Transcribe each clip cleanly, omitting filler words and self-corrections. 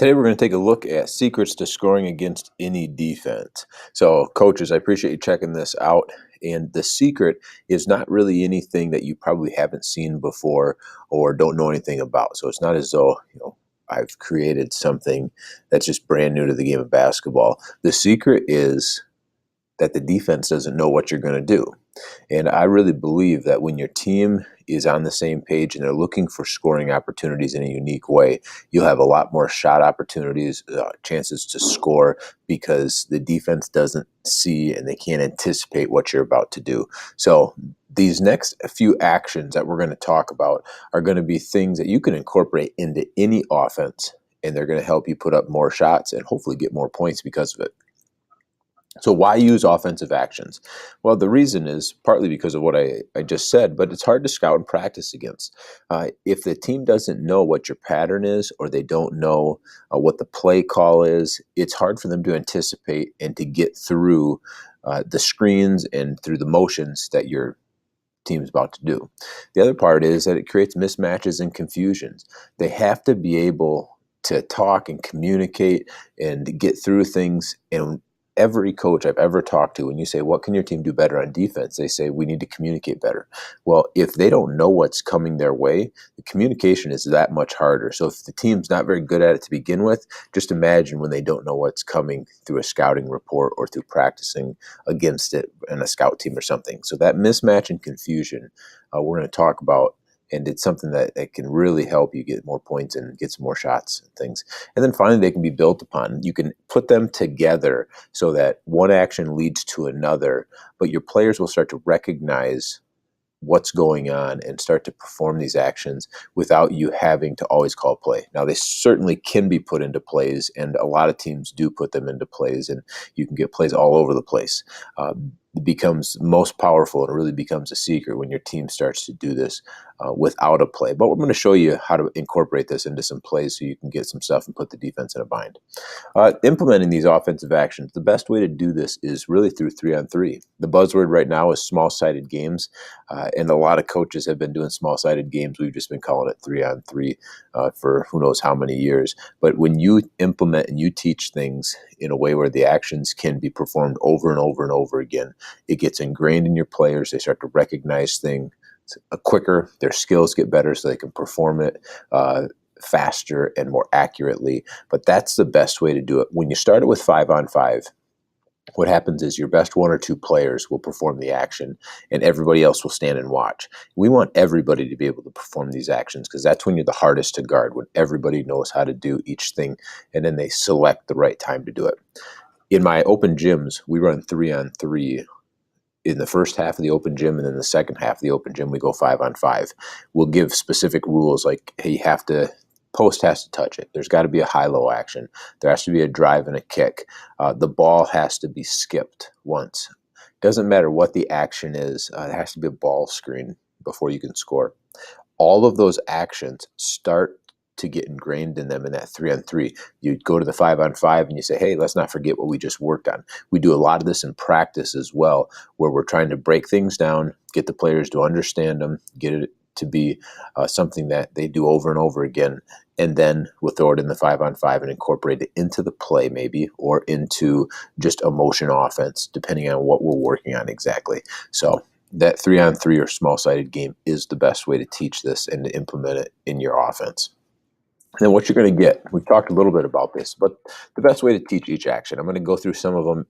Today we're going to take a look at secrets to scoring against any defense. So, coaches, I appreciate you checking this out. And the secret is not really anything that you probably haven't seen before or don't know anything about. So it's not as though, I've created something that's just brand new to the game of basketball. The secret is that the defense doesn't know what you're going to do. And I really believe that when your team is on the same page and they're looking for scoring opportunities in a unique way, you'll have a lot more shot opportunities, chances to score, because the defense doesn't see and they can't anticipate what you're about to do. So these next few actions that we're going to talk about are going to be things that you can incorporate into any offense, and they're going to help you put up more shots and hopefully get more points because of it. So why use offensive actions? Well, the reason is partly because of what I just said, but it's hard to scout and practice against. If the team doesn't know what your pattern is, or they don't know what the play call is, it's hard for them to anticipate and to get through the screens and through the motions that your team's about to do. The other part is that it creates mismatches and confusions. They have to be able to talk and communicate and get through things. And every coach I've ever talked to, when you say, what can your team do better on defense? They say, we need to communicate better. Well, if they don't know what's coming their way, the communication is that much harder. So if the team's not very good at it to begin with, just imagine when they don't know what's coming through a scouting report or through practicing against it in a scout team or something. So that mismatch and confusion we're going to talk about, and it's something that can really help you get more points and get some more shots and things. And then finally, they can be built upon. You can put them together so that one action leads to another, but your players will start to recognize what's going on and start to perform these actions without you having to always call play. Now, they certainly can be put into plays, and a lot of teams do put them into plays, and you can get plays all over the place. It becomes most powerful, and it really becomes a secret when your team starts to do this without a play. But we're going to show you how to incorporate this into some plays so you can get some stuff and put the defense in a bind. Implementing these offensive actions, the best way to do this is really through 3-on-3. The buzzword right now is small-sided games, and a lot of coaches have been doing small-sided games. We've just been calling it 3-on-3 for who knows how many years. But when you implement and you teach things in a way where the actions can be performed over and over and over again, it gets ingrained in your players. They start to recognize things quicker. Their skills get better so they can perform it faster and more accurately. But that's the best way to do it. When you start it with 5-on-5, what happens is your best one or two players will perform the action and everybody else will stand and watch. We want everybody to be able to perform these actions because that's when you're the hardest to guard, when everybody knows how to do each thing and then they select the right time to do it. In my open gyms, we run 3-on-3 in the first half of the open gym, and then the second half of the open gym, we go 5-on-5. We'll give specific rules like, hey, post has to touch it. There's got to be a high-low action. There has to be a drive and a kick. The ball has to be skipped once. Doesn't matter what the action is. It has to be a ball screen before you can score. All of those actions start to get ingrained in them in that 3-on-3. You go to the 5-on-5 and you say, hey, let's not forget what we just worked on. We do a lot of this in practice as well, where we're trying to break things down, get the players to understand them, get it to be something that they do over and over again, and then we'll throw it in the 5-on-5 and incorporate it into the play maybe, or into just a motion offense, depending on what we're working on exactly. So that 3-on-3 or small-sided game is the best way to teach this and to implement it in your offense. And then what you're going to get, we've talked a little bit about this, but the best way to teach each action, I'm going to go through some of them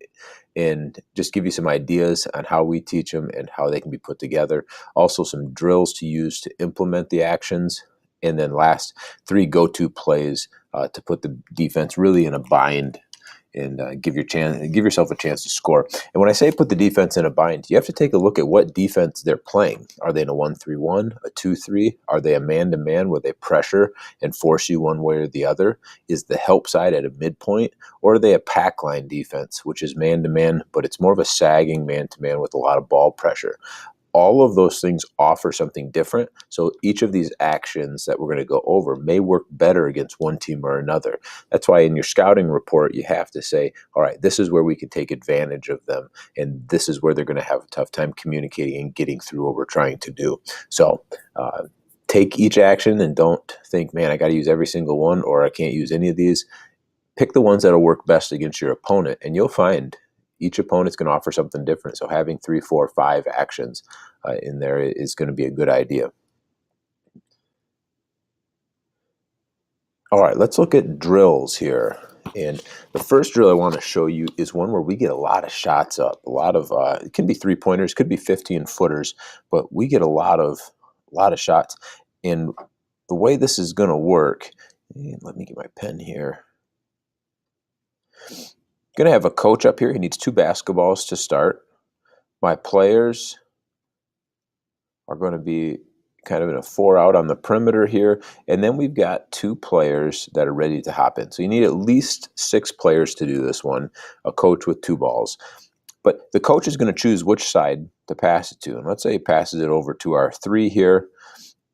and just give you some ideas on how we teach them and how they can be put together. Also some drills to use to implement the actions. And then last, 3 go-to plays to put the defense really in a bind and give yourself a chance to score. And when I say put the defense in a bind, you have to take a look at what defense they're playing. Are they in a 1-3-1, a 2-3? Are they a man-to-man where they pressure and force you one way or the other? Is the help side at a midpoint? Or are they a pack line defense, which is man-to-man, but it's more of a sagging man-to-man with a lot of ball pressure? All of those things offer something different. So each of these actions that we're going to go over may work better against one team or another. That's why in your scouting report, you have to say, all right, this is where we can take advantage of them. And this is where they're going to have a tough time communicating and getting through what we're trying to do. So take each action and don't think, man, I got to use every single one or I can't use any of these. Pick the ones that will work best against your opponent, and you'll find each opponent's going to offer something different. So having 3, 4, 5 actions in there is going to be a good idea. All right, let's look at drills here. And the first drill I want to show you is one where we get a lot of shots up. A lot of it can be 3-pointers, could be 15-footers, but we get a lot of shots. And the way this is going to work, let me get my pen here. Going to have a coach up here. He needs 2 basketballs to start. My players are going to be kind of in a 4 out on the perimeter here. And then we've got 2 players that are ready to hop in. So you need at least 6 players to do this one, a coach with 2 balls. But the coach is going to choose which side to pass it to. And let's say he passes it over to our 3 here.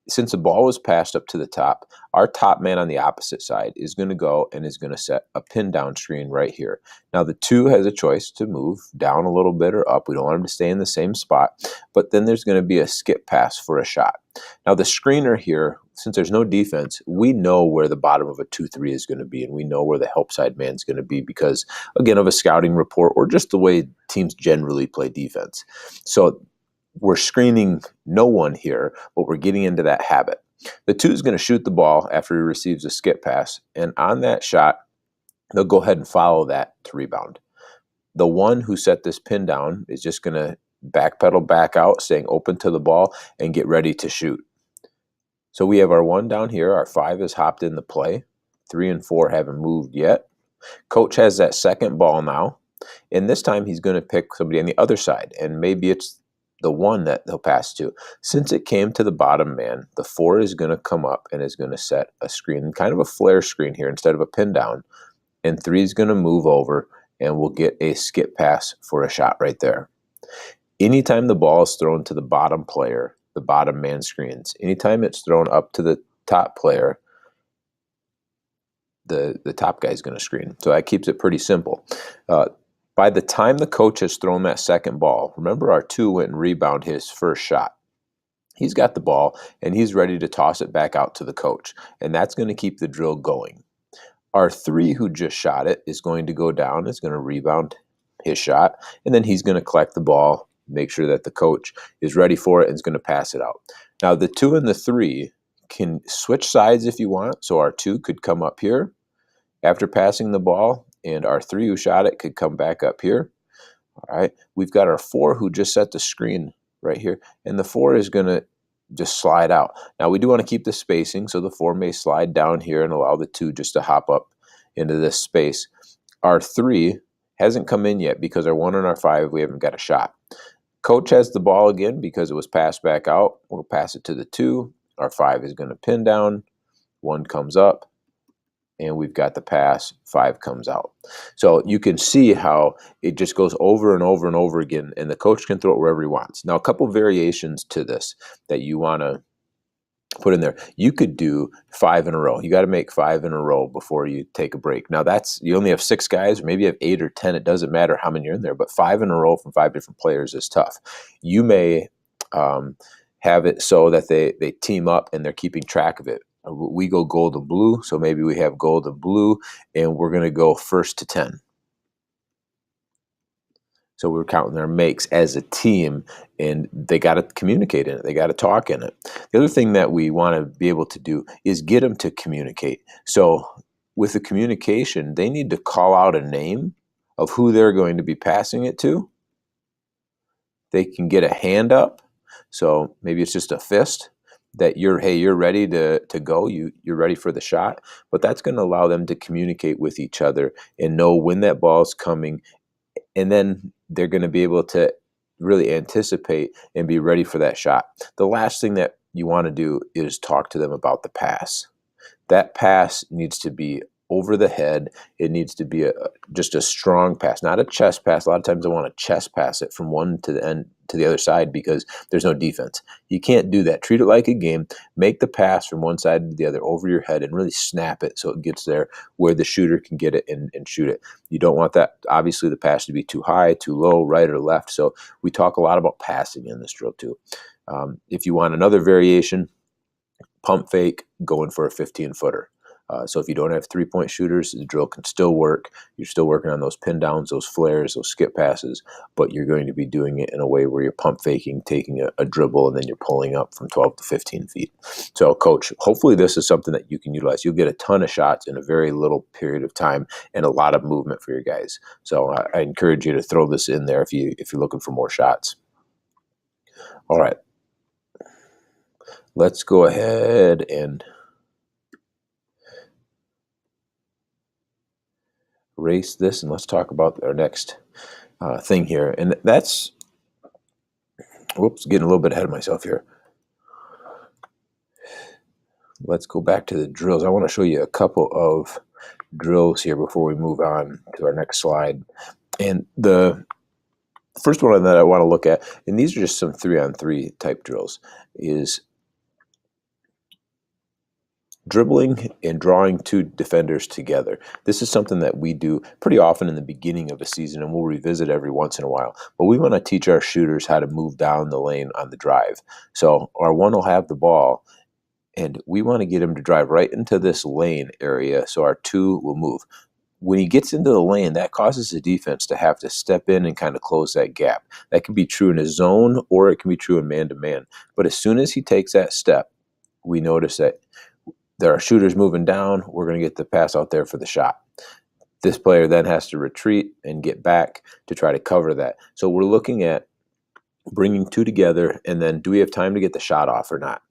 Since the ball was passed up to the top, our top man on the opposite side is going to go and is going to set a pin down screen right here. Now the 2 has a choice to move down a little bit or up. We don't want him to stay in the same spot, but then there's going to be a skip pass for a shot. Now the screener here, since there's no defense, we know where the bottom of a 2-3 is going to be, and we know where the help side man is going to be because, again, of a scouting report or just the way teams generally play defense. So we're screening no one here, but we're getting into that habit. The 2 is going to shoot the ball after he receives a skip pass, and on that shot, they'll go ahead and follow that to rebound. The 1 who set this pin down is just going to backpedal back out, staying open to the ball, and get ready to shoot. So we have our 1 down here. Our 5 has hopped in the play. 3 and 4 haven't moved yet. Coach has that second ball now, and this time he's going to pick somebody on the other side, and maybe it's the 1 that he'll pass to. Since it came to the bottom man, the 4 is going to come up and is going to set a screen, kind of a flare screen here instead of a pin down, and 3 is going to move over, and we'll get a skip pass for a shot right there. Anytime the ball is thrown to the bottom player, the bottom man screens. Anytime it's thrown up to the top player, the top guy is going to screen. So that keeps it pretty simple. By the time the coach has thrown that second ball, remember our 2 went and rebound his first shot. He's got the ball, and he's ready to toss it back out to the coach, and that's going to keep the drill going. Our 3 who just shot it is going to go down, is going to rebound his shot, and then he's going to collect the ball, make sure that the coach is ready for it, and is going to pass it out. Now, the 2 and the 3 can switch sides if you want, so our 2 could come up here after passing the ball, and our 3 who shot it could come back up here. All right, we've got our 4 who just set the screen right here, and the 4 is going to just slide out. Now, we do want to keep the spacing, so the 4 may slide down here and allow the 2 just to hop up into this space. Our 3 hasn't come in yet because our 1 and our 5, we haven't got a shot. Coach has the ball again because it was passed back out. We'll pass it to the 2. Our 5 is going to pin down. 1 comes up, and we've got the pass. 5 comes out. So you can see how it just goes over and over and over again, and the coach can throw it wherever he wants. Now, a couple variations to this that you want to put in there. You could do 5 in a row. You got to make 5 in a row before you take a break. Now, you only have 6 guys, or maybe you have 8 or 10. It doesn't matter how many are in there, but 5 in a row from 5 different players is tough. You may have it so that they team up and they're keeping track of it. We go gold and blue, so maybe we have gold and blue, and we're going to go first to 10. So we're counting their makes as a team, and they got to communicate in it. They got to talk in it. The other thing that we want to be able to do is get them to communicate. So with the communication, they need to call out a name of who they're going to be passing it to. They can get a hand up. So maybe it's just a fist that you're ready to go. You're ready for the shot. But that's going to allow them to communicate with each other and know when that ball's coming. And then they're going to be able to really anticipate and be ready for that shot. The last thing that you want to do is talk to them about the pass. That pass needs to be over the head. It needs to be just a strong pass, not a chest pass. A lot of times I want to chest pass it from one to the end to the other side because there's no defense. You can't do that. Treat it like a game. Make the pass from one side to the other over your head and really snap it so it gets there where the shooter can get it and shoot it. You don't want that, obviously, the pass to be too high, too low, right or left. So we talk a lot about passing in this drill too. If you want another variation, pump fake, going for a 15-footer. So if you don't have three-point shooters, the drill can still work. You're still working on those pin downs, those flares, those skip passes, but you're going to be doing it in a way where you're pump faking, taking a dribble, and then you're pulling up from 12 to 15 feet. So, Coach, hopefully this is something that you can utilize. You'll get a ton of shots in a very little period of time and a lot of movement for your guys. So I encourage you to throw this in there if you're looking for more shots. All right. Let's go ahead and erase this, and let's talk about our next thing here. And that's, whoops, getting a little bit ahead of myself here. Let's go back to the drills. I want to show you a couple of drills here before we move on to our next slide. And the first one that I want to look at, and these are just some 3-on-3 type drills, is dribbling and drawing two defenders together. This is something that we do pretty often in the beginning of a season, and we'll revisit every once in a while. But we want to teach our shooters how to move down the lane on the drive. So our one will have the ball, and we want to get him to drive right into this lane area so our two will move. When he gets into the lane, that causes the defense to have to step in and kind of close that gap. That can be true in a zone, or it can be true in man-to-man. But as soon as he takes that step, we notice that there are shooters moving down. We're going to get the pass out there for the shot. This player then has to retreat and get back to try to cover that. So we're looking at bringing two together, and then do we have time to get the shot off or not?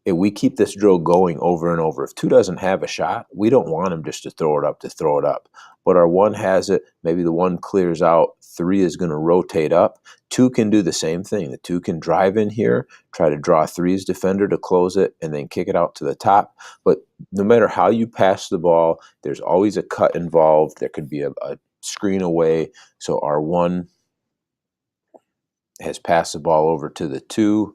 If we keep this drill going over and over, if two doesn't have a shot, we don't want him just to throw it up. But our one has it, maybe the one clears out, three is going to rotate up. Two can do the same thing. The two can drive in here, try to draw three's defender to close it, and then kick it out to the top. But no matter how you pass the ball, there's always a cut involved. There could be a screen away. So our one has passed the ball over to the two,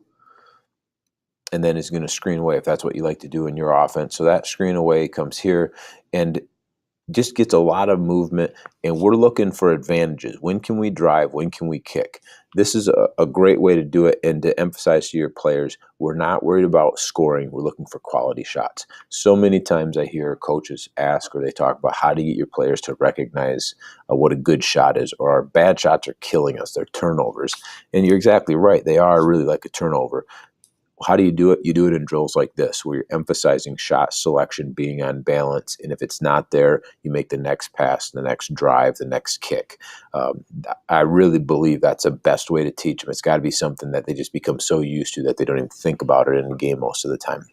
and then is going to screen away if that's what you like to do in your offense. So that screen away comes here and just gets a lot of movement, and we're looking for advantages. When can we drive? When can we kick? This is a great way to do it, and to emphasize to your players, we're not worried about scoring. We're looking for quality shots. So many times I hear coaches ask, or they talk about how to get your players to recognize what a good shot is, or our bad shots are killing us. They're turnovers. And you're exactly right. They are really like a turnover. How do you do it? You do it in drills like this, where you're emphasizing shot selection, being on balance, and if it's not there, you make the next pass, the next drive, the next kick. I really believe that's the best way to teach them. It's got to be something that they just become so used to that they don't even think about it in the game most of the time.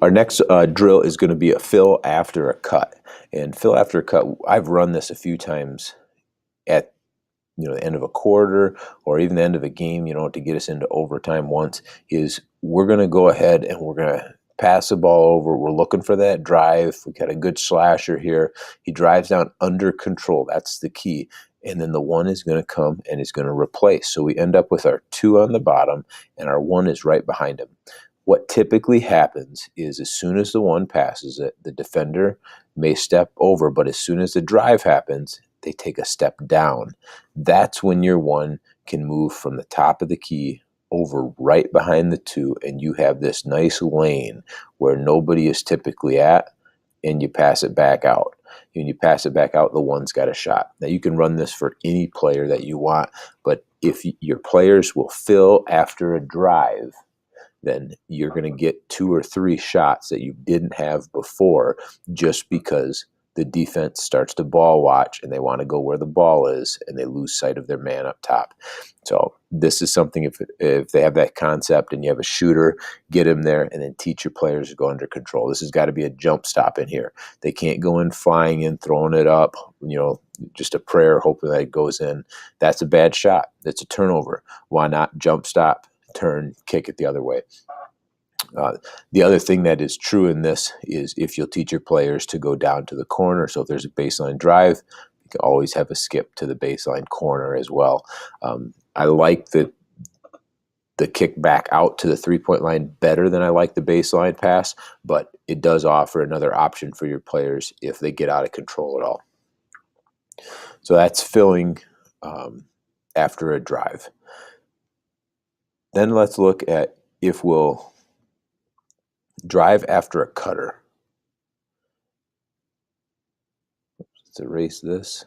Our next drill is going to be a fill after a cut. And fill after a cut, I've run this a few times at the end of a quarter or even the end of a game, to get us into overtime once, is we're going to go ahead and we're going to pass the ball over. We're looking for that drive. We got a good slasher here. He drives down under control. That's the key. And then the one is going to come and is going to replace. So we end up with our two on the bottom and our one is right behind him. What typically happens is as soon as the one passes it, the defender may step over, but as soon as the drive happens, they take a step down. That's when your one can move from the top of the key over right behind the two, and you have this nice lane where nobody is typically at, and you pass it back out. When you pass it back out, the one's got a shot. Now, you can run this for any player that you want, but if your players will fill after a drive, then you're going to get 2 or 3 shots that you didn't have before, just because the defense starts to ball watch and they want to go where the ball is and they lose sight of their man up top. So this is something, if they have that concept and you have a shooter, get him there and then teach your players to go under control. This has got to be a jump stop in here. They can't go in flying in, throwing it up, just a prayer, hoping that it goes in. That's a bad shot. That's a turnover. Why not jump stop, turn, kick it the other way? The other thing that is true in this is if you'll teach your players to go down to the corner. So if there's a baseline drive, you can always have a skip to the baseline corner as well. I like the kick back out to the three-point line better than I like the baseline pass, but it does offer another option for your players if they get out of control at all. So that's filling after a drive. Then let's look at if we'll drive after a cutter. Let's erase this.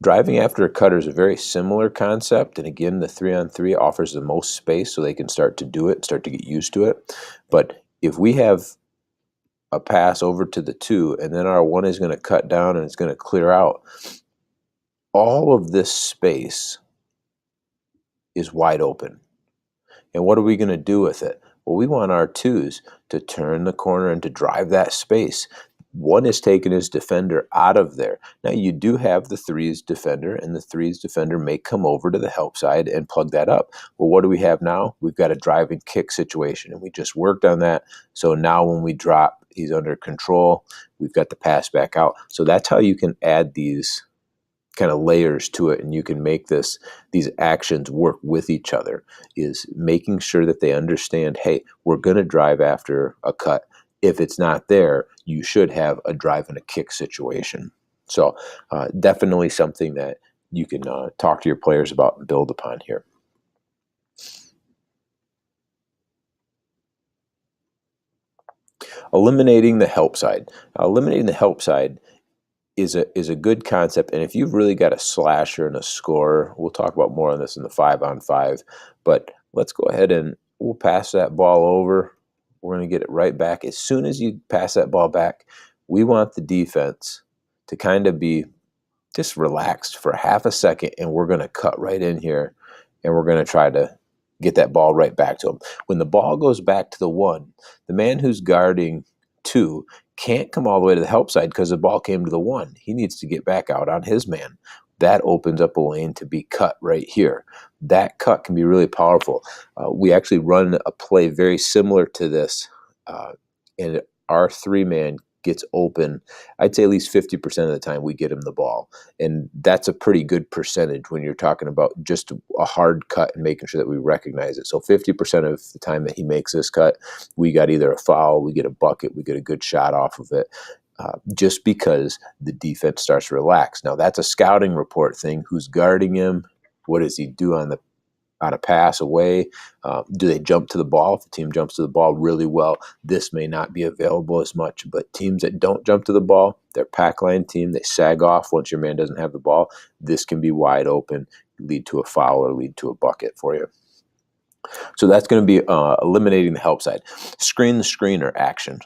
Driving after a cutter is a very similar concept, and again, the 3-on-3 offers the most space so they can start to do it, start to get used to it. But if we have a pass over to the 2, and then our 1 is going to cut down and it's going to clear out, all of this space is wide open. And what are we going to do with it? Well, we want our 2s to turn the corner and to drive that space. 1 is taking his defender out of there. Now, you do have the 3's defender, and the 3's defender may come over to the help side and plug that up. Well, what do we have now? We've got a drive and kick situation, and we just worked on that. So now when we drop, he's under control. We've got the pass back out. So that's how you can add these kind of layers to it, and you can make these actions work with each other, is making sure that they understand, hey, we're going to drive after a cut. If it's not there, you should have a drive and a kick situation. So definitely something that you can talk to your players about and build upon here. Eliminating the help side. Eliminating the help side is a good concept, and if you've really got a slasher and a scorer, we'll talk about more on this in the 5-on-5, but let's go ahead and we'll pass that ball over. We're going to get it right back. As soon as you pass that ball back, we want the defense to kind of be just relaxed for half a second, and we're going to cut right in here, and we're going to try to get that ball right back to them. When the ball goes back to the 1, the man who's guarding 2 can't come all the way to the help side because the ball came to the 1. He needs to get back out on his man. That opens up a lane to be cut right here. That cut can be really powerful. We actually run a play very similar to this, and our 3-man gets open. I'd say at least 50% of the time we get him the ball. And that's a pretty good percentage when you're talking about just a hard cut and making sure that we recognize it. So 50% of the time that he makes this cut, we got either a foul, we get a bucket, we get a good shot off of it. Just because the defense starts to relax. Now, that's a scouting report thing. Who's guarding him? What does he do on a pass away? Do they jump to the ball? If the team jumps to the ball really well, this may not be available as much. But teams that don't jump to the ball, they're pack line team. They sag off once your man doesn't have the ball. This can be wide open, lead to a foul or lead to a bucket for you. So that's going to be eliminating the help side. Screen the screener action.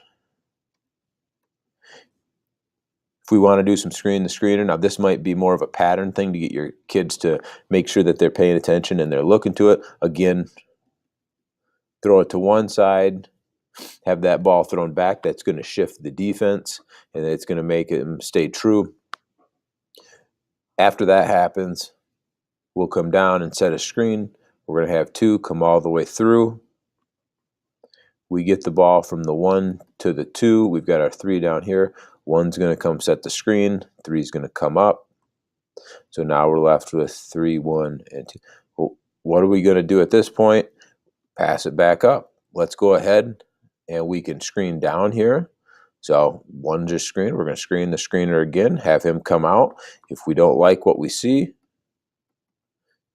If we want to do some screen the screener, now this might be more of a pattern thing to get your kids to make sure that they're paying attention and they're looking to it. Again, throw it to one side, have that ball thrown back. That's going to shift the defense, and it's going to make them stay true. After that happens, we'll come down and set a screen. We're going to have 2 come all the way through. We get the ball from the 1 to the 2. We've got our 3 down here. 1's going to come set the screen. 3's going to come up. So now we're left with 3, 1, and 2. Well, what are we going to do at this point? Pass it back up. Let's go ahead and we can screen down here. So 1 just screen. We're going to screen the screener again, have him come out. If we don't like what we see,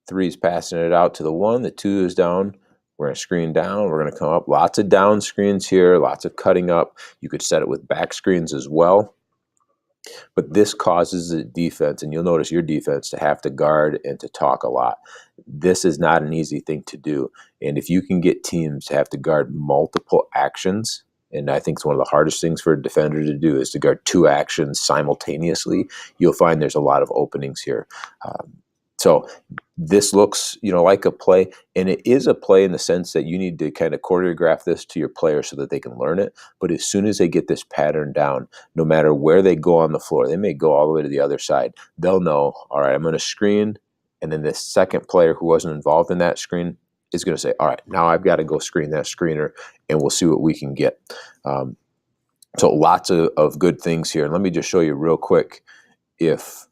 3's passing it out to the 1. The 2 is down. We're going to screen down. We're going to come up. Lots of down screens here, lots of cutting up. You could set it with back screens as well. But this causes the defense, and you'll notice your defense, to have to guard and to talk a lot. This is not an easy thing to do. And if you can get teams to have to guard multiple actions, and I think it's one of the hardest things for a defender to do is to guard 2 actions simultaneously, you'll find there's a lot of openings here. So this looks, like a play, and it is a play in the sense that you need to kind of choreograph this to your players so that they can learn it. But as soon as they get this pattern down, no matter where they go on the floor, they may go all the way to the other side. They'll know, all right, I'm going to screen, and then the second player who wasn't involved in that screen is going to say, all right, now I've got to go screen that screener, and we'll see what we can get. So lots of good things here. And let me just show you real quick if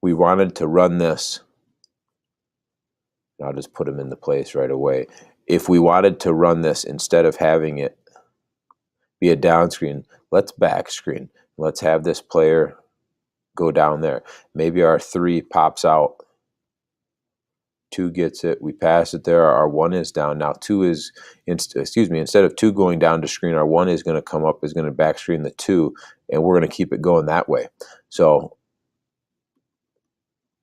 we wanted to run this. I'll just put them into place right away. If we wanted to run this, instead of having it be a down screen, let's back screen. Let's have this player go down there. Maybe our 3 pops out 2 gets it. We pass it there. Our 1 is down. Now 2 is, instead of 2 going down to screen, our 1 is going to come up, is going to back screen the 2, and we're going to keep it going that way. So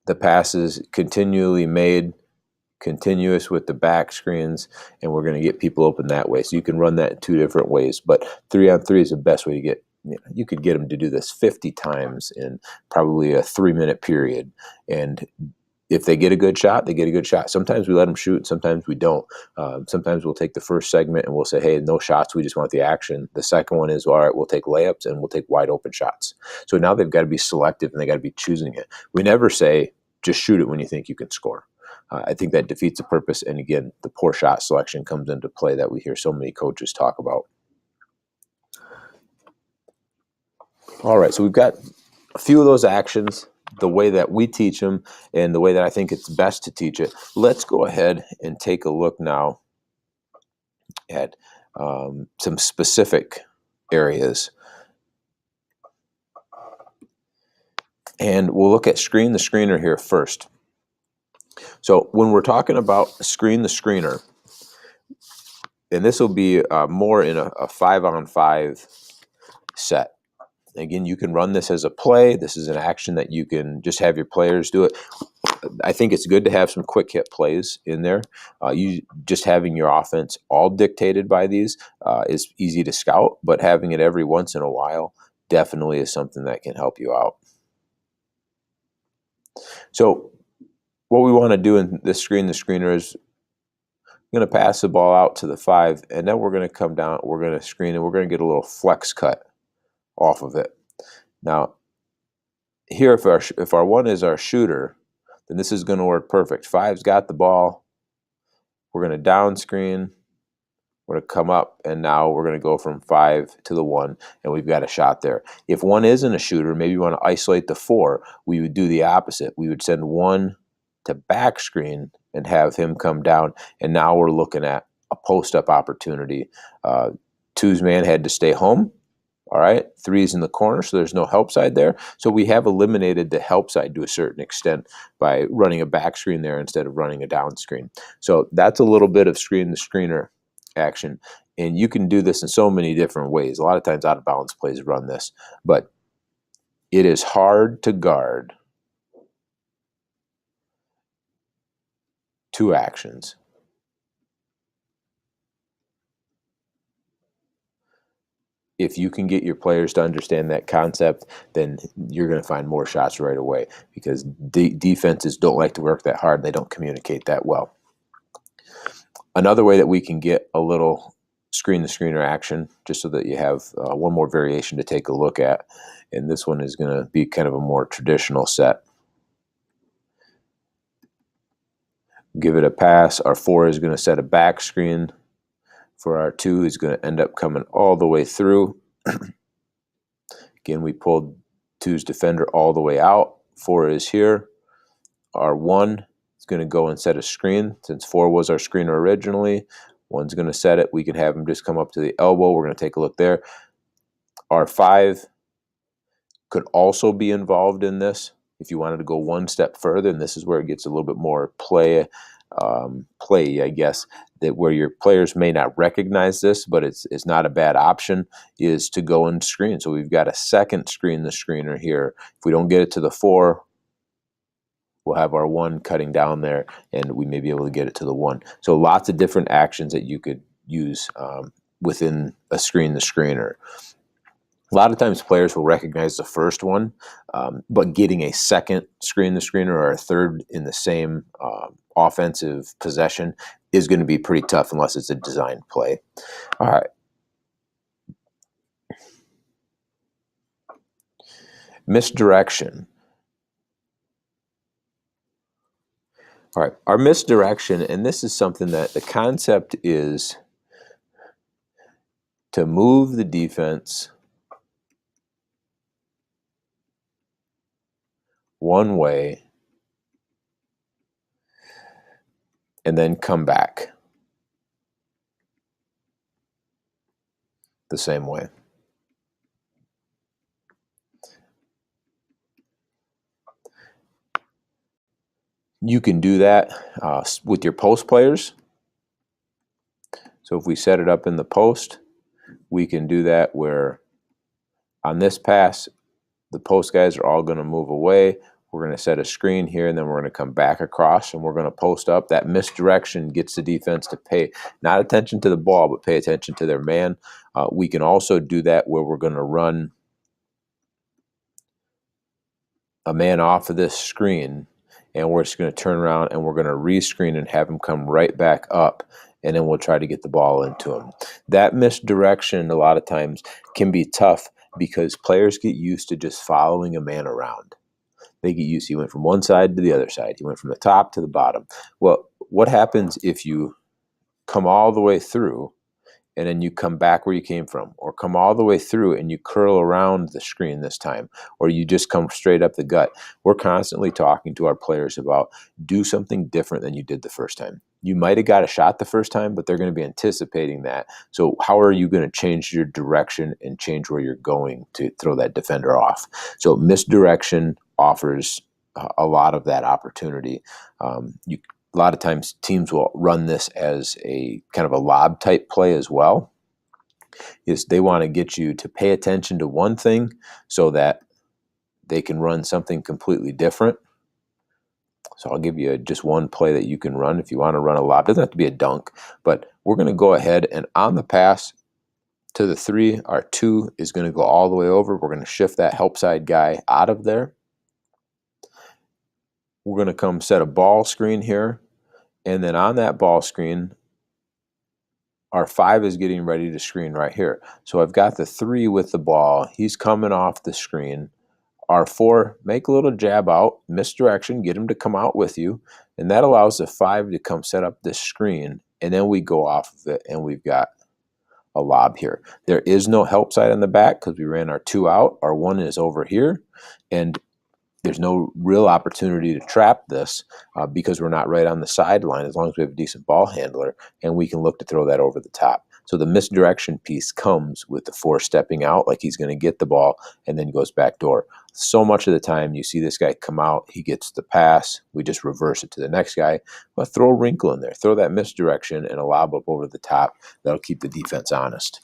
the pass is continually made, continuous with the back screens, and we're going to get people open that way. So you can run that in 2 different ways, but 3-on-3 is the best way to get. You could get them to do this 50 times in probably a 3-minute period, and if they get a good shot, they get a good shot. Sometimes we let them shoot, sometimes we don't. Sometimes we'll take the first segment and we'll say, hey, no shots, we just want the action. The second one is, all right, we'll take layups and we'll take wide open shots. So now they've got to be selective and they got to be choosing it. We never say, just shoot it when you think you can score. I think that defeats the purpose. And again, the poor shot selection comes into play that we hear so many coaches talk about. All right, so we've got a few of those actions, the way that we teach them and the way that I think it's best to teach it. Let's go ahead and take a look now at some specific areas. And we'll look at screen the screener here first. So when we're talking about screen the screener, and this will be more in a 5-on-5 set. Again, you can run this as a play. This is an action that you can just have your players do it. I think it's good to have some quick hit plays in there. You just having your offense all dictated by these is easy to scout, but having it every once in a while definitely is something that can help you out. So what we want to do in this screen the screener is we're going to pass the ball out to the 5, and then we're going to come down, we're going to screen, and we're going to get a little flex cut off of it. Now, here, if our 1 is our shooter, then this is going to work perfect. 5's got the ball. We're going to down screen. We're going to come up, and now we're going to go from 5 to the 1, and we've got a shot there. If 1 isn't a shooter, maybe you want to isolate the 4, we would do the opposite. We would send 1 to back screen and have him come down, and now we're looking at a post-up opportunity. 2's man had to stay home. All right, 3's in the corner, so there's no help side there. So we have eliminated the help side to a certain extent by running a back screen there instead of running a down screen. So that's a little bit of screen the screener action. And you can do this in so many different ways. A lot of times out of bounds plays run this, but it is hard to guard 2 actions. If you can get your players to understand that concept, then you're going to find more shots right away, because defenses don't like to work that hard. They don't communicate that well. Another way that we can get a little screen the screener action, just so that you have one more variation to take a look at, and this one is going to be kind of a more traditional set. Give it a pass. Our 4 is going to set a back screen. For our 2 is going to end up coming all the way through. Again, we pulled 2's defender all the way out. 4 is here. Our 1 is going to go and set a screen. Since 4 was our screener originally, 1's going to set it. We can have him just come up to the elbow. We're going to take a look there. Our 5 could also be involved in this if you wanted to go one step further, and this is where it gets a little bit more play, I guess, that where your players may not recognize this, but it's not a bad option, is to go and screen. So we've got a second screen the screener here. If we don't get it to the 4, we'll have our 1 cutting down there, and we may be able to get it to the 1. So lots of different actions that you could use within a screen the screener. A lot of times players will recognize the first one, but getting a second screen the screener or a third in the same offensive possession is going to be pretty tough unless it's a designed play. All right. Misdirection. All right, our misdirection, and this is something that the concept is to move the defense one way and then come back the same way. You can do that with your post players. So if we set it up in the post, we can do that where on this pass, the post guys are all going to move away. We're going to set a screen here, and then we're going to come back across, and we're going to post up. That misdirection gets the defense to pay not attention to the ball, but pay attention to their man. We can also do that where we're going to run a man off of this screen, and we're just going to turn around and we're going to rescreen and have him come right back up, and then we'll try to get the ball into him. That misdirection a lot of times can be tough because players get used to just following a man around. They get used. He went from one side to the other side. He went from the top to the bottom. Well, what happens if you come all the way through and then you come back where you came from, or come all the way through and you curl around the screen this time, or you just come straight up the gut? We're constantly talking to our players about do something different than you did the first time. You might have got a shot the first time, but they're going to be anticipating that. So how are you going to change your direction and change where you're going to throw that defender off? So misdirection offers a lot of that opportunity. A lot of times teams will run this as a kind of a lob type play as well. Is they want to get you to pay attention to one thing so that they can run something completely different. So I'll give you just one play that you can run if you want to run a lob. It doesn't have to be a dunk, but we're going to go ahead and on the pass to the 3, our 2 is going to go all the way over. We're going to shift that help side guy out of there. We're going to come set a ball screen here, and then on that ball screen, our 5 is getting ready to screen right here. So I've got the 3 with the ball. He's coming off the screen. Our 4, make a little jab out, misdirection, get him to come out with you, and that allows the 5 to come set up this screen, and then we go off of it, and we've got a lob here. There is no help side on the back because we ran our 2 out. Our 1 is over here, and there's no real opportunity to trap this because we're not right on the sideline as long as we have a decent ball handler, and we can look to throw that over the top. So the misdirection piece comes with the 4 stepping out like he's going to get the ball and then goes back door. So much of the time you see this guy come out, he gets the pass, we just reverse it to the next guy. But throw a wrinkle in there, throw that misdirection and a lob up over the top. That'll keep the defense honest.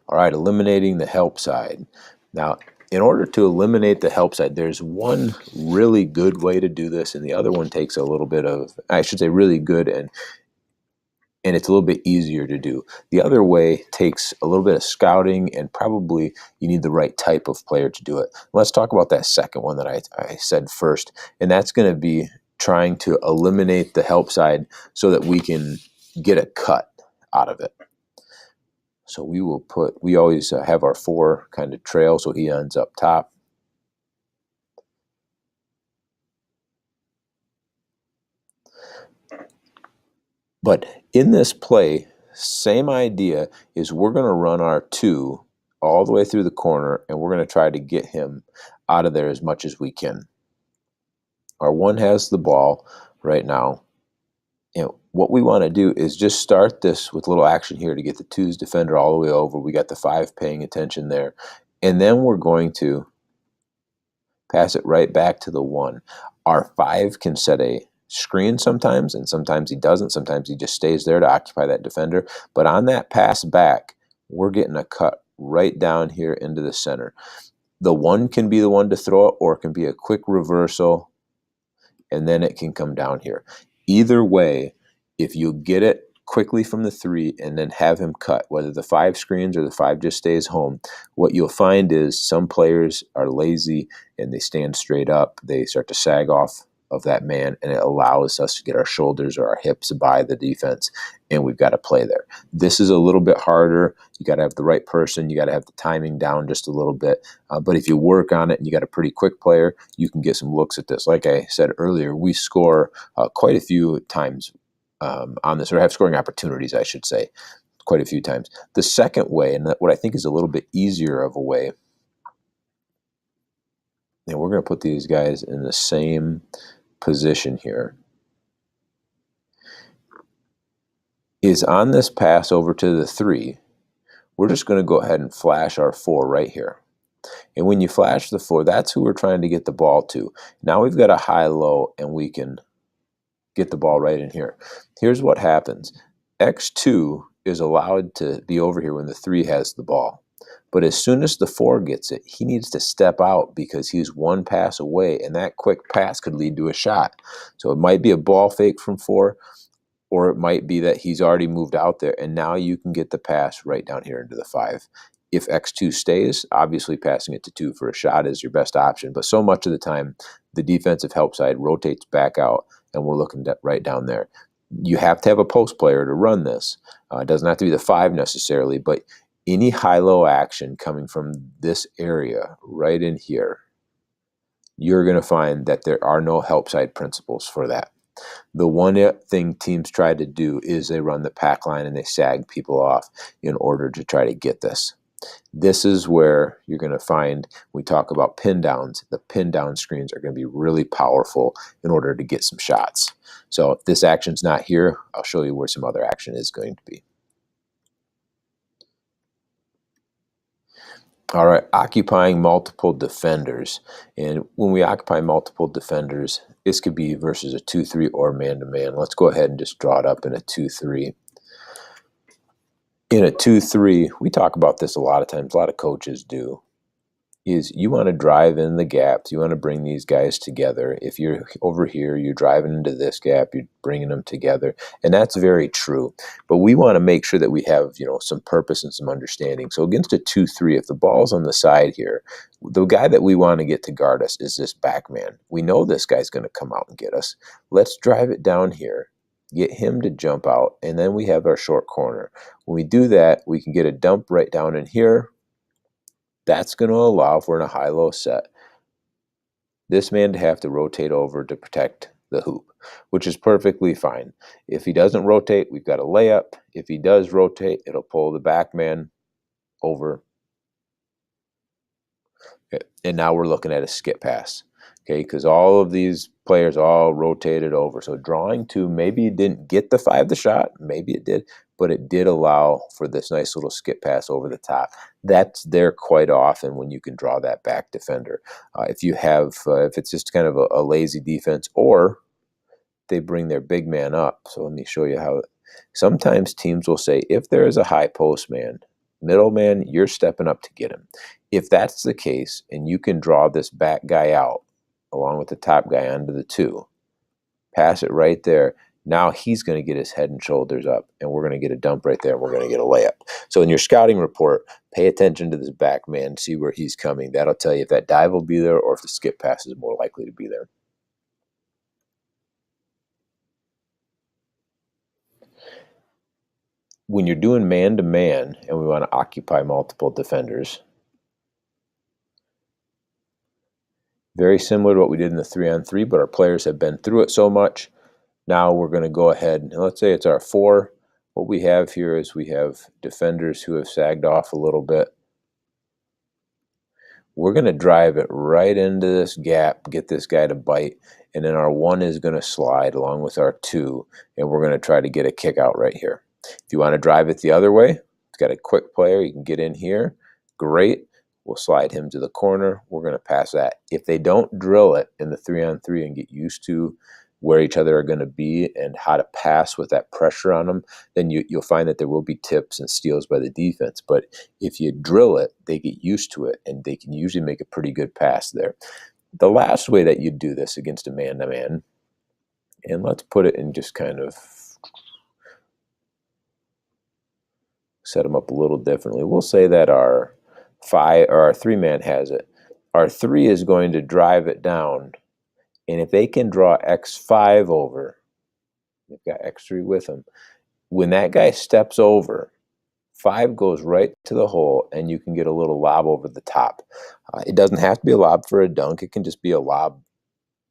All right, eliminating the help side. Now, in order to eliminate the help side, there's one really good way to do this, and the other one takes a little bit of, I should say really good, and it's a little bit easier to do. The other way takes a little bit of scouting, and probably you need the right type of player to do it. Let's talk about that second one that I said first, and that's going to be trying to eliminate the help side so that we can get a cut out of it. So we always have our 4 kind of trail, so he ends up top. But in this play, same idea is we're going to run our 2 all the way through the corner, and we're going to try to get him out of there as much as we can. Our 1 has the ball right now. And what we want to do is just start this with a little action here to get the 2's defender all the way over. We got the 5 paying attention there. And then we're going to pass it right back to the 1. Our 5 can set a screen sometimes, and sometimes he doesn't. Sometimes he just stays there to occupy that defender. But on that pass back, we're getting a cut right down here into the center. The 1 can be the one to throw it, or it can be a quick reversal, and then it can come down here. Either way, if you get it quickly from the 3 and then have him cut, whether the 5 screens or the 5 just stays home, what you'll find is some players are lazy and they stand straight up. They start to sag off of that man, and it allows us to get our shoulders or our hips by the defense, and we've got to play there. This is a little bit harder. You got to have the right person. You got to have the timing down just a little bit. But if you work on it and you got a pretty quick player, you can get some looks at this. Like I said earlier, we score quite a few times on this, or have scoring opportunities, I should say, quite a few times. The second way, and what I think is a little bit easier of a way, and we're going to put these guys in the same position here, is on this pass over to the 3, we're just going to go ahead and flash our 4 right here. And when you flash the 4, that's who we're trying to get the ball to. Now we've got a high-low, and we can get the ball right in here. Here's what happens. X2 is allowed to be over here when the 3 has the ball. But as soon as the 4 gets it, he needs to step out because he's one pass away, and that quick pass could lead to a shot. So it might be a ball fake from 4, or it might be that he's already moved out there, and now you can get the pass right down here into the 5. If X2 stays, obviously passing it to 2 for a shot is your best option. But so much of the time, the defensive help side rotates back out, and we're looking right down there. You have to have a post player to run this. It doesn't have to be the 5 necessarily, but any high-low action coming from this area right in here, you're going to find that there are no help side principles for that. The one thing teams try to do is they run the pack line and they sag people off in order to try to get this. This is where you're going to find, we talk about pin downs, the pin down screens are going to be really powerful in order to get some shots. So if this action's not here, I'll show you where some other action is going to be. All right, occupying multiple defenders. And when we occupy multiple defenders, this could be versus a 2-3 or man-to-man. Let's go ahead and just draw it up in a 2-3. In a 2-3, we talk about this a lot of times, a lot of coaches do, is you want to drive in the gaps. You want to bring these guys together. If you're over here, you're driving into this gap, you're bringing them together. And that's very true. But we want to make sure that we have, some purpose and some understanding. So against a 2-3, if the ball's on the side here, the guy that we want to get to guard us is this back man. We know this guy's going to come out and get us. Let's drive it down here, get him to jump out, and then we have our short corner. When we do that, we can get a dump right down in here. That's going to allow, if we're in a high-low set, this man to have to rotate over to protect the hoop, which is perfectly fine. If he doesn't rotate, we've got a layup. If he does rotate, it'll pull the back man over. Okay. And now we're looking at a skip pass, okay, because all of these players all rotated over. So drawing 2, maybe it didn't get the 5 the shot, maybe it did, but it did allow for this nice little skip pass over the top. That's there quite often when you can draw that back defender. If it's just kind of a lazy defense, or they bring their big man up. So let me show you how. Sometimes teams will say, if there is a high post man, middle man, you're stepping up to get him. If that's the case, and you can draw this back guy out along with the top guy onto the 2, pass it right there. Now he's going to get his head and shoulders up, and we're going to get a dump right there, and we're going to get a layup. So in your scouting report, pay attention to this back man, see where he's coming. That'll tell you if that dive will be there or if the skip pass is more likely to be there. When you're doing man-to-man and we want to occupy multiple defenders, very similar to what we did in the 3-on-3, but our players have been through it so much. Now we're going to go ahead and let's say it's our 4. What we have here is we have defenders who have sagged off a little bit. We're going to drive it right into this gap, get this guy to bite, and then our 1 is going to slide along with our 2, and we're going to try to get a kick out right here. If you want to drive it the other way, it's got a quick player, you can get in here, great. We'll slide him to the corner. We're going to pass that. If they don't drill it in the 3-on-3 and get used to where each other are going to be and how to pass with that pressure on them, then you'll find that there will be tips and steals by the defense. But if you drill it, they get used to it, and they can usually make a pretty good pass there. The last way that you do this against a man-to-man, and let's put it in just kind of set them up a little differently. We'll say that our 5 or our 3-man has it. Our 3 is going to drive it down, and if they can draw X5 over, they've got X3 with them. When that guy steps over, 5 goes right to the hole, and you can get a little lob over the top. It doesn't have to be a lob for a dunk. It can just be a lob.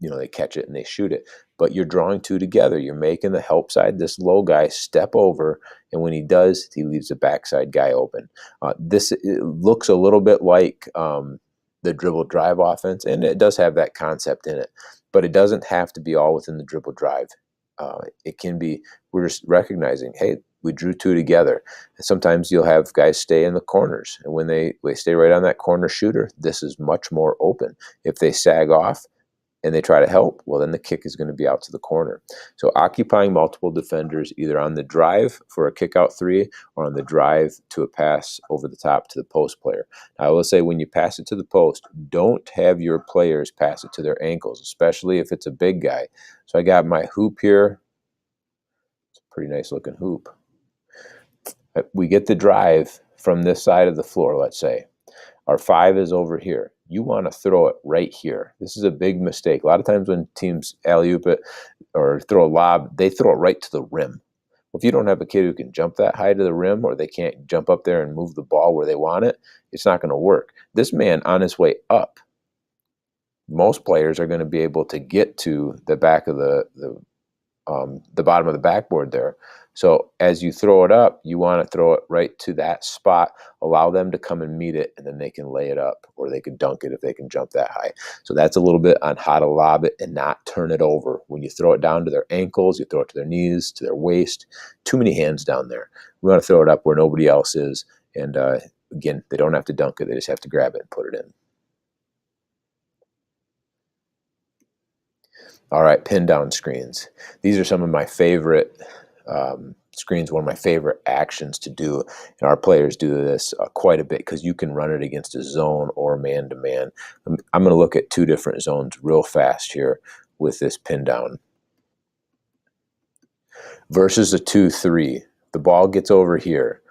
They catch it and they shoot it. But you're drawing 2 together. You're making the help side, this low guy, step over, and when he does, he leaves the backside guy open. This looks a little bit like the dribble drive offense, and it does have that concept in it. But it doesn't have to be all within the dribble drive. It can be, we're just recognizing, hey, we drew two together. And sometimes you'll have guys stay in the corners, and when they stay right on that corner shooter, this is much more open. If they sag off and they try to help, well, then the kick is going to be out to the corner. So occupying multiple defenders either on the drive for a kick out three or on the drive to a pass over the top to the post player. Now, I will say when you pass it to the post, don't have your players pass it to their ankles, especially if it's a big guy. So I got my hoop here. It's a pretty nice looking hoop. We get the drive from this side of the floor, let's say. Our 5 is over here. You want to throw it right here. This is a big mistake. A lot of times when teams alley-oop it or throw a lob, they throw it right to the rim. Well, if you don't have a kid who can jump that high to the rim, or they can't jump up there and move the ball where they want it, it's not going to work. This man on his way up, most players are going to be able to get to the back of the bottom of the backboard there. So as you throw it up, you want to throw it right to that spot, allow them to come and meet it, and then they can lay it up, or they can dunk it if they can jump that high. So that's a little bit on how to lob it and not turn it over. When you throw it down to their ankles, you throw it to their knees, to their waist, too many hands down there. We want to throw it up where nobody else is. And again, they don't have to dunk it. They just have to grab it and put it in. All right, pin down screens. These are some of my favorite screens, one of my favorite actions to do. And our players do this quite a bit because you can run it against a zone or man-to-man. I'm going to look at two different zones real fast here with this pin down. Versus a 2-3. The ball gets over here.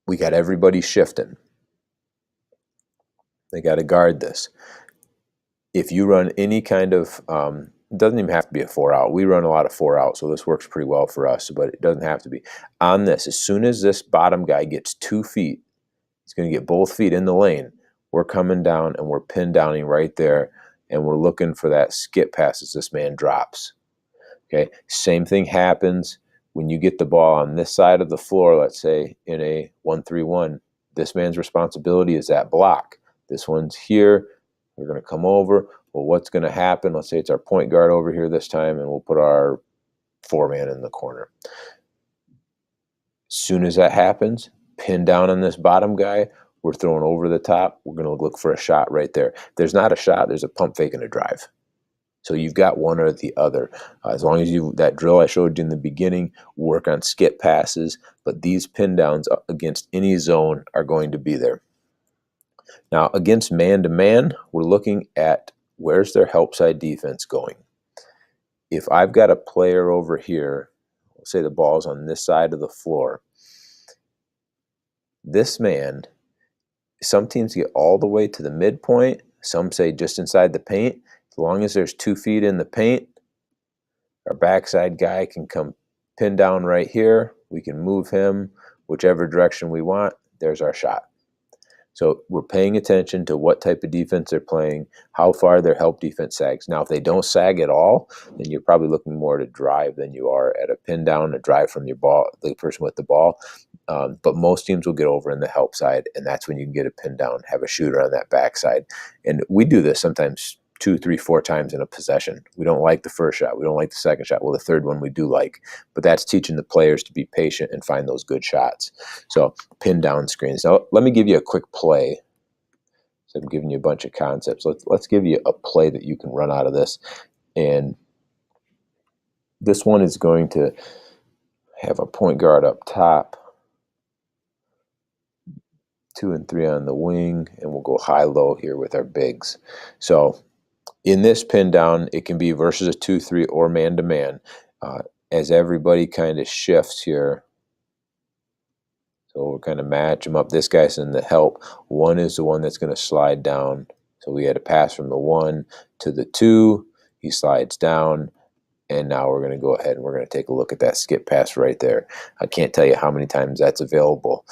We got everybody shifting. They got to guard this. If you run any kind of it doesn't even have to be a 4-out. We run a lot of 4-out, so this works pretty well for us, but it doesn't have to be. On this, as soon as this bottom guy gets 2 feet, he's going to get both feet in the lane. We're coming down, and we're pin downing right there, and we're looking for that skip pass as this man drops. Okay, same thing happens when you get the ball on this side of the floor, let's say in a 1-3-1. This man's responsibility is that block. This one's here. We're going to come over. Well, what's going to happen? Let's say it's our point guard over here this time, and we'll put our 4-man in the corner. As soon as that happens, pin down on this bottom guy. We're throwing over the top. We're going to look for a shot right there. If there's not a shot, there's a pump fake and a drive. So you've got one or the other. As long as that drill I showed you in the beginning, work on skip passes, but these pin downs against any zone are going to be there. Now, against man-to-man, we're looking at where's their help side defense going. If I've got a player over here, let's say the ball's on this side of the floor, this man, some teams get all the way to the midpoint. Some say just inside the paint. As long as there's 2 feet in the paint, our backside guy can come pin down right here. We can move him whichever direction we want. There's our shot. So we're paying attention to what type of defense they're playing, how far their help defense sags. Now, if they don't sag at all, then you're probably looking more at a drive than you are at a pin down, a drive from your ball, the person with the ball. But most teams will get over in the help side, and that's when you can get a pin down, have a shooter on that backside. And we do this sometimes 2, 3, 4 times in a possession. We don't like the first shot. We don't like the second shot. Well, the third one we do like. But that's teaching the players to be patient and find those good shots. So pin down screens. Now, let me give you a quick play. So I'm giving you a bunch of concepts. Let's give you a play that you can run out of this. And this one is going to have a point guard up top, 2 and 3 on the wing, and we'll go high-low here with our bigs. So in this pin down, it can be versus a 2-3 or man-to-man as everybody kind of shifts here. So we'll kind of match them up. This guy's in the help. 1 is the one that's going to slide down. So we had a pass from the 1 to the 2. He slides down. And now we're going to go ahead and we're going to take a look at that skip pass right there. I can't tell you how many times that's available.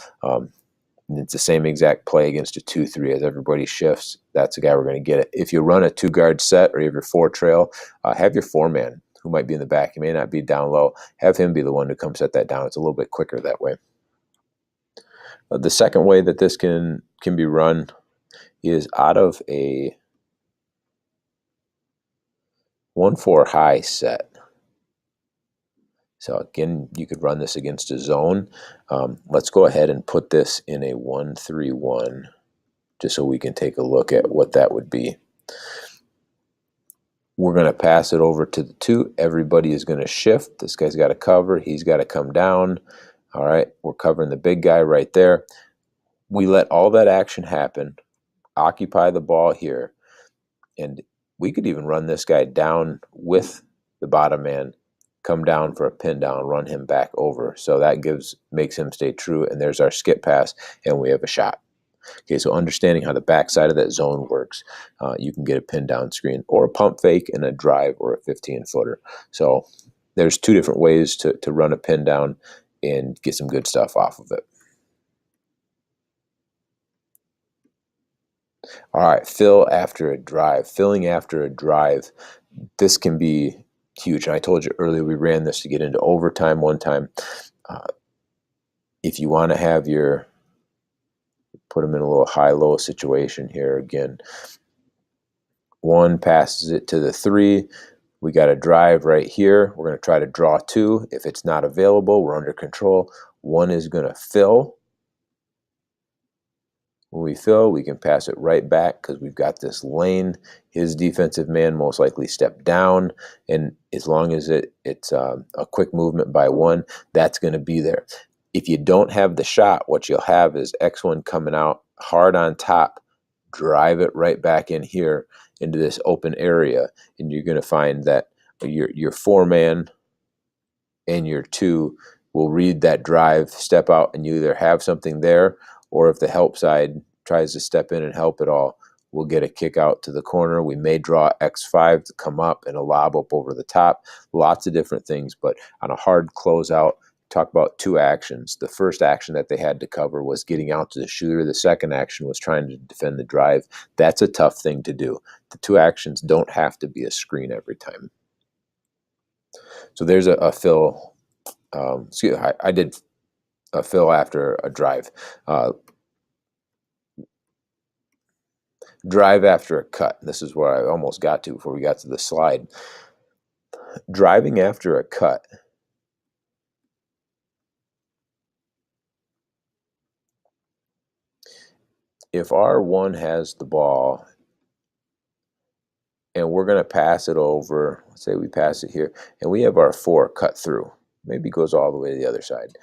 And it's the same exact play against a 2-3 as everybody shifts. That's the guy we're going to get it. If you run a 2-guard set or you have your 4 trail, have your 4-man who might be in the back. He may not be down low. Have him be the one to come set that down. It's a little bit quicker that way. The second way that this can be run is out of a 1-4 high set. So again, you could run this against a zone. Let's go ahead and put this in a 1-3-1, just so we can take a look at what that would be. We're going to pass it over to the 2. Everybody is going to shift. This guy's got to cover. He's got to come down. All right, we're covering the big guy right there. We let all that action happen, occupy the ball here, and we could even run this guy down with the bottom man, come down for a pin down, run him back over. So that makes him stay true, and there's our skip pass, and we have a shot. Okay, so understanding how the backside of that zone works, you can get a pin down screen or a pump fake and a drive or a 15-footer. So there's 2 different ways to run a pin down and get some good stuff off of it. All right, fill after a drive. Filling after a drive, this can be huge. And I told you earlier we ran this to get into overtime one time. If you want to have put them in a little high-low situation here again. 1 passes it to the 3. We got a drive right here. We're going to try to draw 2. If it's not available, we're under control. 1 is going to fill. When we fill, we can pass it right back because we've got this lane. His defensive man most likely stepped down, and as long as it's a quick movement by 1, that's going to be there. If you don't have the shot, what you'll have is X1 coming out hard on top, drive it right back in here into this open area, and you're going to find that your 4-man and your 2 will read that drive, step out, and you either have something there, or if the help side tries to step in and help it all, we'll get a kick out to the corner. We may draw X5 to come up and a lob up over the top. Lots of different things, but on a hard closeout, talk about 2 actions. The first action that they had to cover was getting out to the shooter. The second action was trying to defend the drive. That's a tough thing to do. The 2 actions don't have to be a screen every time. So there's a fill. I did a fill after a drive. Drive after a cut. This is where I almost got to before we got to the slide. Driving after a cut. If R1 has the ball and we're going to pass it over, let's say we pass it here, and we have our 4 cut through, maybe goes all the way to the other side.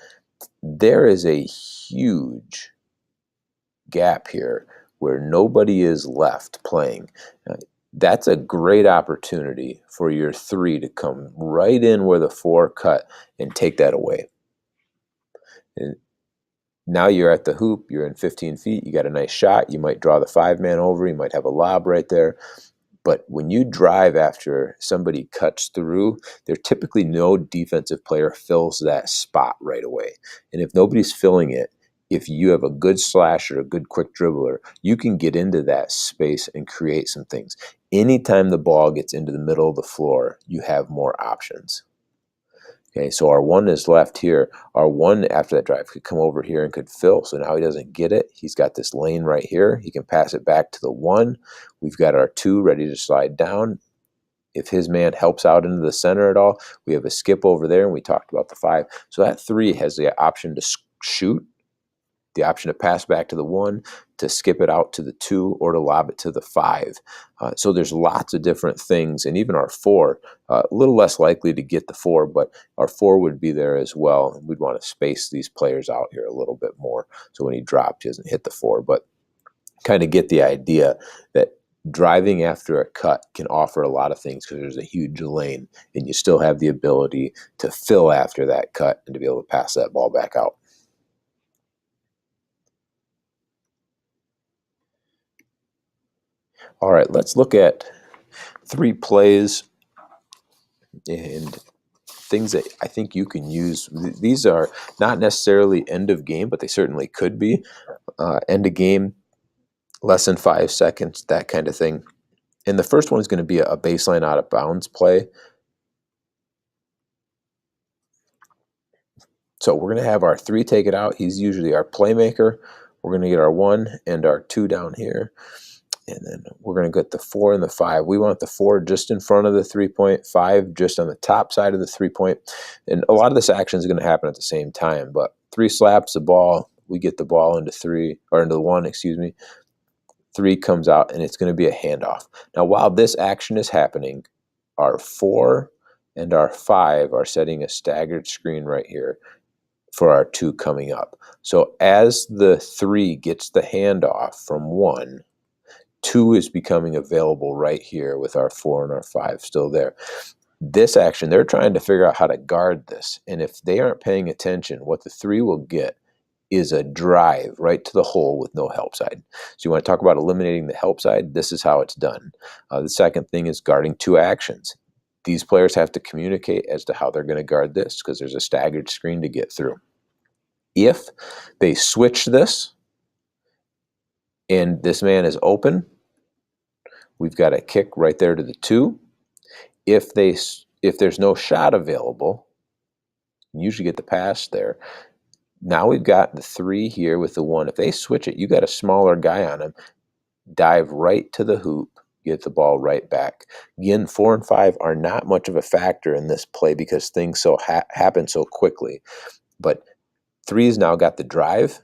There is a huge gap here where nobody is left playing. That's a great opportunity for your 3 to come right in where the 4 cut and take that away. And now you're at the hoop, you're in 15 feet, you got a nice shot, you might draw the 5-man over, you might have a lob right there. But when you drive after somebody cuts through, there typically no defensive player fills that spot right away. And if nobody's filling it, if you have a good slasher, a good quick dribbler, you can get into that space and create some things. Anytime the ball gets into the middle of the floor, you have more options. Okay, so our 1 is left here. Our 1 after that drive could come over here and could fill. So now he doesn't get it. He's got this lane right here. He can pass it back to the 1. We've got our 2 ready to slide down. If his man helps out into the center at all, we have a skip over there, and we talked about the 5. So that 3 has the option to shoot, the option to pass back to the 1, to skip it out to the 2, or to lob it to the 5. So there's lots of different things, and even our 4, a little less likely to get the 4, but our 4 would be there as well. We'd want to space these players out here a little bit more, so when he dropped, he doesn't hit the 4. But kind of get the idea that driving after a cut can offer a lot of things because there's a huge lane, and you still have the ability to fill after that cut and to be able to pass that ball back out. All right, let's look at 3 plays and things that I think you can use. These are not necessarily end of game, but they certainly could be. End of game, less than 5 seconds, that kind of thing. And the first one is going to be a baseline out of bounds play. So we're going to have our 3 take it out. He's usually our playmaker. We're going to get our 1 and our 2 down here. And then we're going to get the 4 and the 5. We want the 4 just in front of the 3-point, 5 just on the top side of the 3-point. And a lot of this action is going to happen at the same time. But 3 slaps the ball. We get the ball into 3, or into the 1, excuse me. 3 comes out, and it's going to be a handoff. Now, while this action is happening, our 4 and our 5 are setting a staggered screen right here for our 2 coming up. So as the 3 gets the handoff from 1, 2 is becoming available right here with our 4 and our 5 still there. This action, they're trying to figure out how to guard this. And if they aren't paying attention, what the 3 will get is a drive right to the hole with no help side. So you want to talk about eliminating the help side? This is how it's done. The second thing is guarding 2 actions. These players have to communicate as to how they're going to guard this because there's a staggered screen to get through. If they switch this, and this man is open, we've got a kick right there to the 2. If there's no shot available, you usually get the pass there. Now we've got the 3 here with the 1. If they switch it, you got a smaller guy on him. Dive right to the hoop, get the ball right back. Again, 4 and 5 are not much of a factor in this play because things happen so quickly. But 3's now got the drive.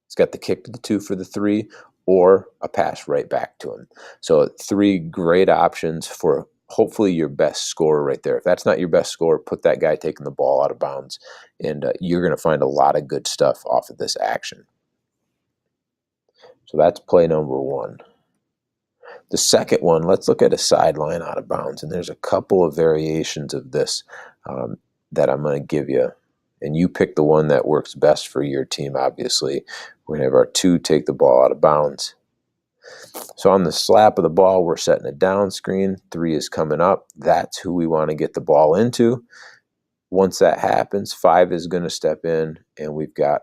He's got the kick to the 2 for the 3, or a pass right back to him. So 3 great options for hopefully your best scorer right there. If that's not your best scorer, put that guy taking the ball out of bounds, and you're going to find a lot of good stuff off of this action. So that's play number 1. The second one, let's look at a sideline out of bounds, and there's a couple of variations of this that I'm going to give you. And you pick the one that works best for your team, obviously. We're going to have our 2 take the ball out of bounds. So on the slap of the ball, we're setting a down screen. 3 is coming up. That's who we want to get the ball into. Once that happens, 5 is going to step in, and we've got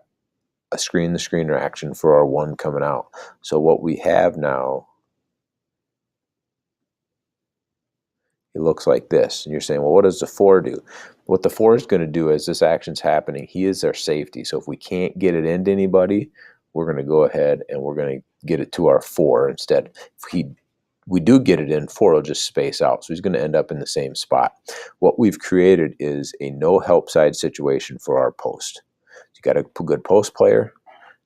a screen-the-screener action for our 1 coming out. So what we have now, it looks like this. And you're saying, well, what does the 4 do? What the 4 is going to do as this action's happening, he is our safety. So if we can't get it into anybody, we're going to go ahead and we're going to get it to our 4 instead. If we do get it in, 4 will just space out. So he's going to end up in the same spot. What we've created is a no help side situation for our post. You got a good post player.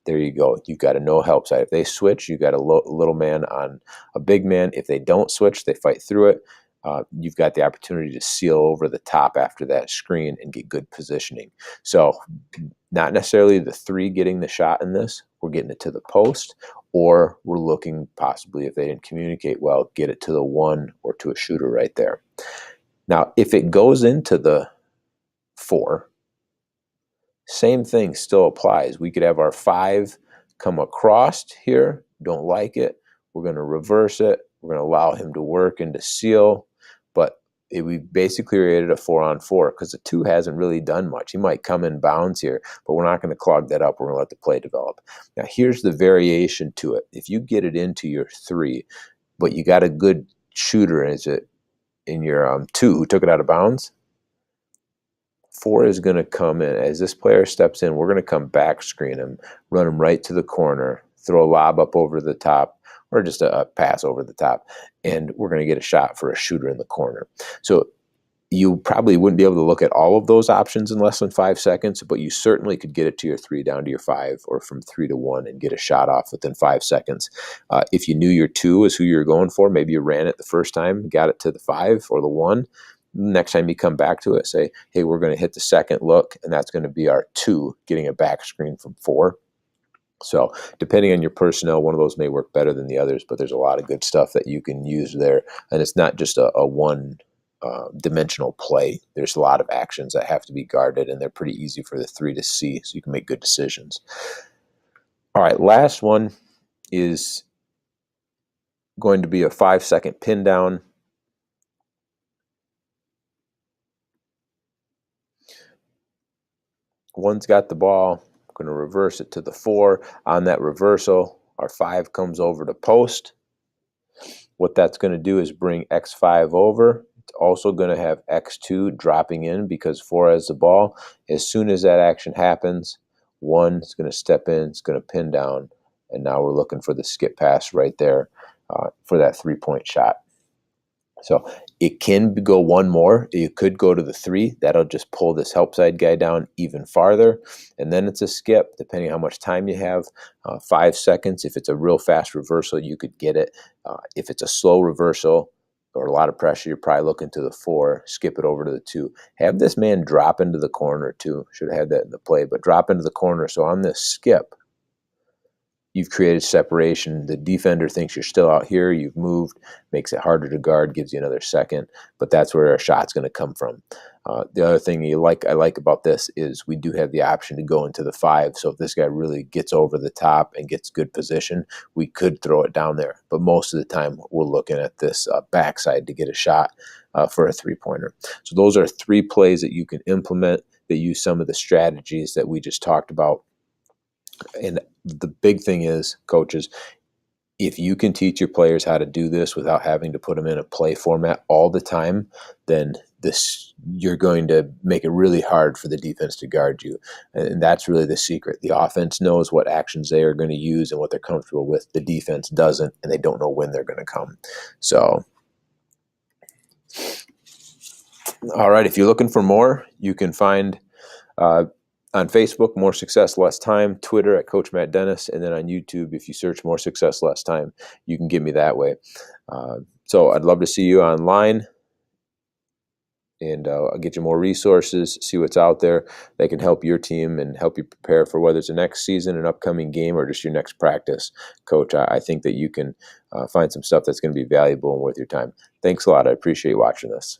There you go. You've got a no help side. If they switch, you've got a little man on a big man. If they don't switch, they fight through it. You've got the opportunity to seal over the top after that screen and get good positioning. So not necessarily the 3 getting the shot in this. We're getting it to the post, or we're looking possibly, if they didn't communicate well, get it to the 1 or to a shooter right there. Now, if it goes into the 4, same thing still applies. We could have our 5 come across here, don't like it. We're going to reverse it. We're going to allow him to work and to seal. But we basically created a 4-on-4 because the 2 hasn't really done much. He might come in bounds here, but we're not going to clog that up. We're going to let the play develop. Now, here's the variation to it. If you get it into your 3, but you got a good shooter in your 2 who took it out of bounds, 4 is going to come in. As this player steps in, we're going to come back screen him, run him right to the corner, throw a lob up over the top, or just a pass over the top, and we're going to get a shot for a shooter in the corner. So you probably wouldn't be able to look at all of those options in less than 5 seconds, but you certainly could get it to your 3 down to your 5, or from 3 to 1 and get a shot off within 5 seconds. If you knew your 2 is who you were going for, maybe you ran it the first time, got it to the 5 or the 1. Next time you come back to it, say, hey, we're going to hit the second look, and that's going to be our 2 getting a back screen from 4. So depending on your personnel, one of those may work better than the others, but there's a lot of good stuff that you can use there. And it's not just a one dimensional play. There's a lot of actions that have to be guarded, and they're pretty easy for the 3 to see, so you can make good decisions. All right, last one is going to be a 5-second pin down. One's got the ball. Going to reverse it to the 4. On that reversal, our 5 comes over to post. What that's going to do is bring X5 over. It's also going to have X2 dropping in because 4 has the ball. As soon as that action happens, 1 is going to step in, it's going to pin down, and now we're looking for the skip pass right there. for that 3-point shot. So it can go one more. You could go to the 3. That'll just pull this help side guy down even farther. And then it's a skip, depending on how much time you have. 5 seconds. If it's a real fast reversal, you could get it. If it's a slow reversal or a lot of pressure, you're probably looking to the 4. Skip it over to the 2. Have this man drop into the corner too. Should have had that in the play, but drop into the corner. So on this skip, you've created separation. The defender thinks you're still out here. You've moved, makes it harder to guard, gives you another second. But that's where our shot's going to come from. The other thing I like about this is we do have the option to go into the 5. So if this guy really gets over the top and gets good position, we could throw it down there. But most of the time, we're looking at this backside to get a shot for a 3-pointer. So those are 3 plays that you can implement that use some of the strategies that we just talked about. And the big thing is, coaches, if you can teach your players how to do this without having to put them in a play format all the time, then you're going to make it really hard for the defense to guard you. And that's really the secret. The offense knows what actions they are going to use and what they're comfortable with. The defense doesn't, and they don't know when they're going to come. So, all right, if you're looking for more, you can find on Facebook, More Success, Less Time, Twitter at Coach Matt Dennis, and then on YouTube, if you search More Success, Less Time, you can get me that way. So I'd love to see you online, and I'll get you more resources, see what's out there that can help your team and help you prepare for whether it's the next season, an upcoming game, or just your next practice. Coach, I think that you can find some stuff that's going to be valuable and worth your time. Thanks a lot. I appreciate you watching this.